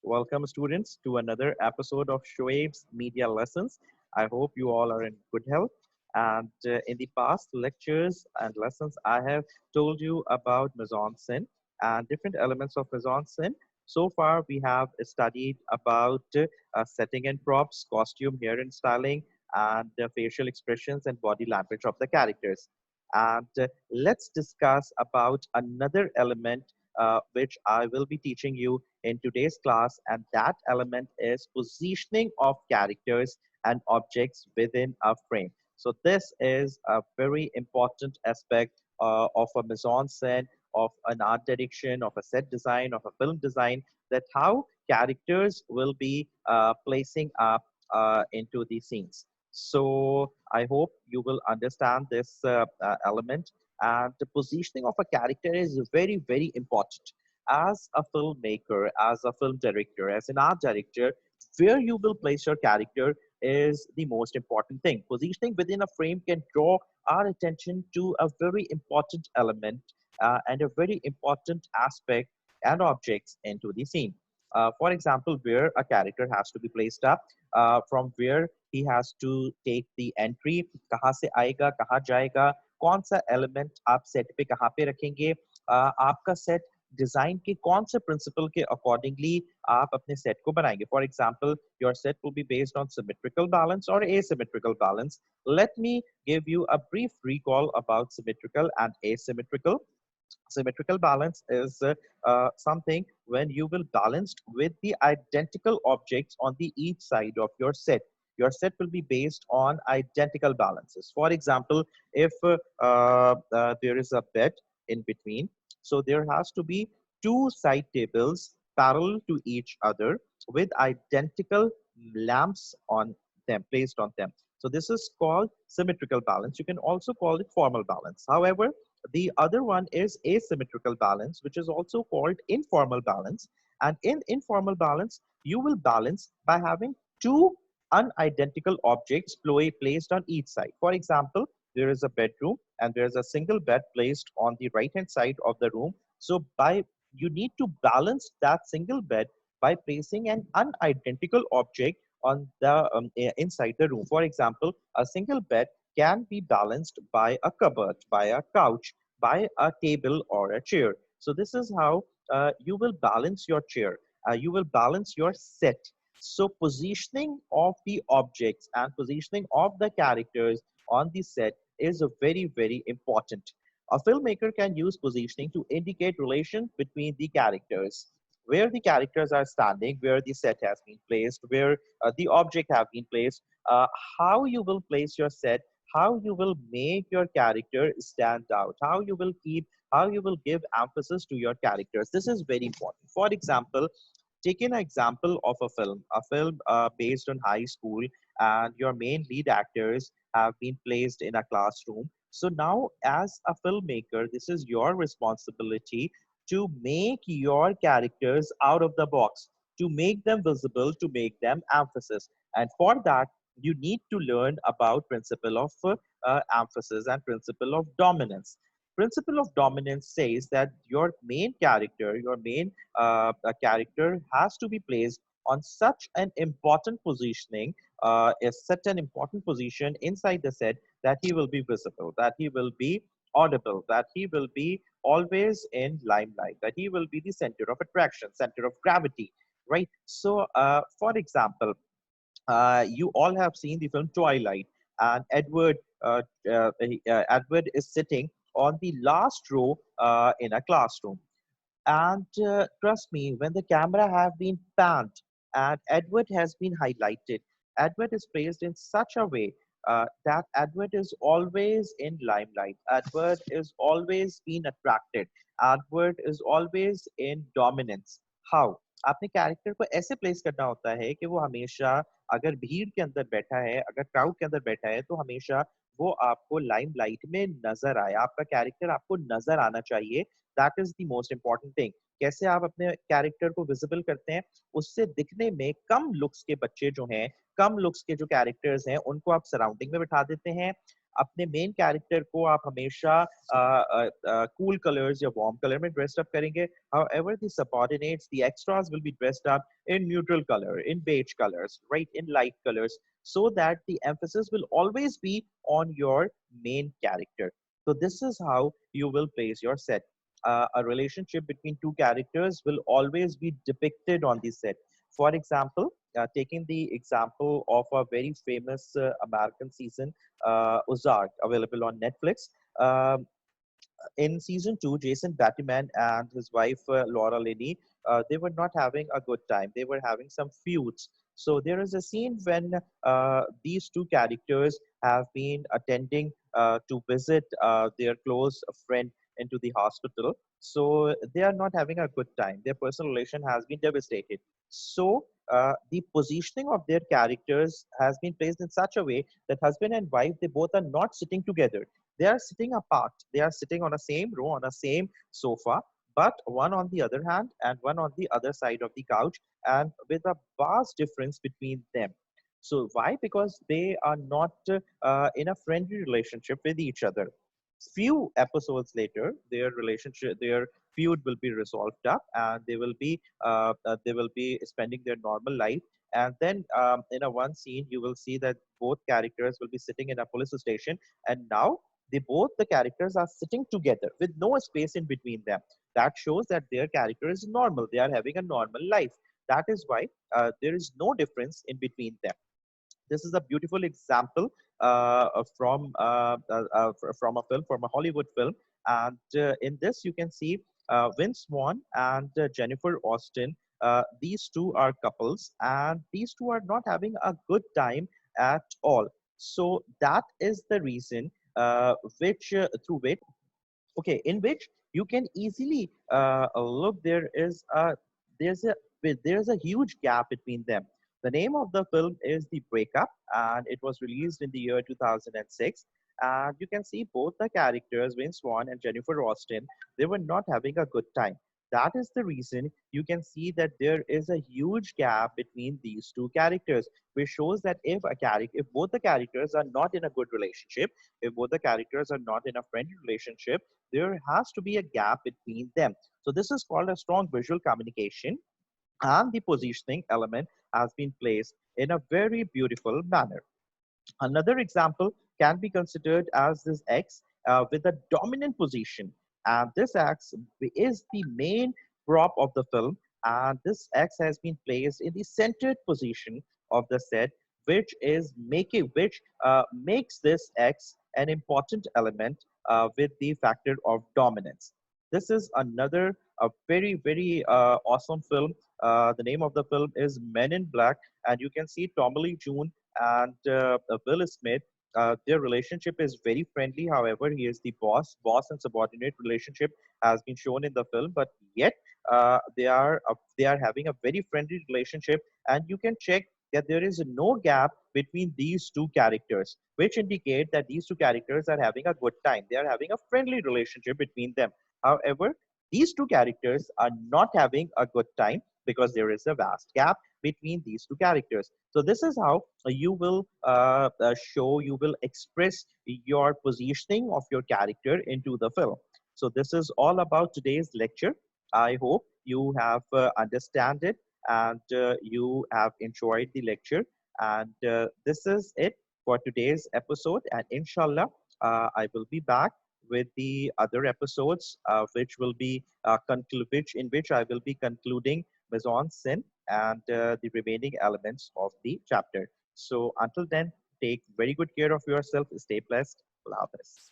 Welcome, students, to another episode of Shoaib's Media Lessons. I hope you all are in good health. And in the past lectures and lessons, I have told you about mise-en-scène and different elements of mise-en-scène. So far, we have studied about setting and props, costume, hair and styling, and facial expressions and body language of the characters. And let's discuss about another element which I will be teaching you in today's class, and that element is positioning of characters and objects within a frame. So this is a very important aspect of a mise-en-scène, of an art direction, of a set design, of a film design, that how characters will be placing up into the scenes. So I hope you will understand this element. And the positioning of a character is very, very important. As a filmmaker, as a film director, as an art director, where you will place your character is the most important thing. Positioning within a frame can draw our attention to a very important element and a very important aspect and objects into the scene. For example, where a character has to be placed up, from where he has to take the entry, कहाँ से आएगा, कहाँ जाएगा, कौन सा element आप set पे कहाँ पे रखेंगे, आपका सेट डिजाइन के कौन से प्रिंसिपल के अकॉर्डिंगली आप अपने सेट को बनाएंगे. For example, your set will be based on symmetrical balance और asymmetrical balance. Let me give you a brief recall about symmetrical and asymmetrical. Symmetrical balance is something when you will balance with the identical objects on the each side of your set. Your set will be based on identical balances. For example, if there is a bed in between, so there has to be two side tables parallel to each other with identical lamps on them, placed on them. So this is called symmetrical balance. You can also call it formal balance. However, the other one is asymmetrical balance, which is also called informal balance. And in informal balance, you will balance by having two unidentical objects placed on each side. For example, there is a bedroom and there is a single bed placed on the right hand side of the room. So by you need to balance that single bed by placing an unidentical object on the inside the room. For example, a single bed can be balanced by a cupboard, by a couch, by a table or a chair. So this is how you will balance your chair. You will balance your set. So positioning of the objects and positioning of the characters on the set is a very, very important. A filmmaker can use positioning to indicate relation between the characters, where the characters are standing, where the set has been placed, where the object have been placed, how you will place your set, how you will make your character stand out, how you will give emphasis to your characters. This is very important. For example, take an example of a film based on high school, and your main lead actors have been placed in a classroom. So now, as a filmmaker, this is your responsibility to make your characters out of the box, to make them visible, to make them emphasis. And for that, you need to learn about principle of emphasis and principle of dominance. Principle of dominance says that your main character, your main character has to be placed on such an important positioning, is such an important position inside the set that he will be visible, that he will be audible, that he will be always in limelight, that he will be the center of attraction, center of gravity, right? So, for example, you all have seen the film Twilight, and Edward is sitting on the last row in a classroom. And trust me, when the camera have been panned and Edward has been highlighted, Edward is placed in such a way that Edward is always in limelight. Edward is always being attracted. Edward is always in dominance. How? आपने character को ऐसे place करना होता है कि वो हमेशा, अगर भीड़ के अंदर बैठा है, अगर क्राउड के अंदर बैठा है, तो हमेशा वो आपको लाइमलाइट में नजर आए, आपका कैरेक्टर आपको नजर आना चाहिए. That is the most important thing. कैसे आप अपने कैरेक्टर को विजिबल करते हैं? उससे दिखने में कम लुक्स के बच्चे जो हैं, कम लुक्स के जो कैरेक्टर्स हैं, उनको आप सराउंडिंग में बिठा देते हैं. अपने मेन कैरेक्टर को आप हमेशा cool colors या warm color में dressed up करेंगे. However, the subordinates, the extras will be dressed up in neutral color, in beige colors, right, in light colors, so that the emphasis will always be on your main character. So this is how you will place your set. A relationship between two characters will always be depicted on the set. For example, taking the example of a very famous American season, Ozark, available on Netflix. Um, in season two, Jason Bateman and his wife Laura Linney, they were not having a good time. They were having some feuds. So there is a scene when these two characters have been attending to visit their close friend into the hospital. So they are not having a good time. Their personal relation has been devastated. So the positioning of their characters has been placed in such a way that husband and wife, they both are not sitting together, they are sitting apart. They are sitting on a same row, on a same sofa, but one on the other hand and one on the other side of the couch, and with a vast difference between them. So why? Because they are not in a friendly relationship with each other. Few episodes later, their relationship, their feud will be resolved up, and they will be spending their normal life. And then in a one scene, you will see that both characters will be sitting in a police station, and now the characters are sitting together with no space in between them. That shows that their character is normal. They are having a normal life. That is why there is no difference in between them. This is a beautiful example from a film, from a Hollywood film. And in this, you can see Vince Vaughn and Jennifer Austin. These two are couples, and these two are not having a good time at all. So that is the reason which through which, okay, in which you can easily look, there's a there's a huge gap between them. The name of the film is The Breakup, and it was released in the year 2006. And you can see both the characters, Vince Vaughn and Jennifer Austin, they were not having a good time. That is the reason you can see that there is a huge gap between these two characters, which shows that if both the characters are not in a good relationship, if both the characters are not in a friendly relationship, there has to be a gap between them. So this is called a strong visual communication, and the positioning element has been placed in a very beautiful manner. Another example can be considered as this X with a dominant position. And this X is the main prop of the film. And this X has been placed in the centered position of the set, which makes this X an important element with the factor of dominance. This is another a very, very awesome film. The name of the film is Men in Black, and you can see Tommy Lee Jones and Will Smith. Their relationship is very friendly. However, he is the boss and subordinate relationship has been shown in the film, but yet they are having a very friendly relationship, and you can check that there is no gap between these two characters, which indicate that these two characters are having a good time. They are having a friendly relationship between them. However, these two characters are not having a good time because there is a vast gap between these two characters. So this is how you will express your positioning of your character into the film. So this is all about today's lecture. I hope you have understand it, and you have enjoyed the lecture. And this is it for today's episode. And inshallah, I will be back with the other episodes, which in which I will be concluding Maison Sin and the remaining elements of the chapter. So until then, take very good care of yourself. Stay blessed. Allah Hafiz.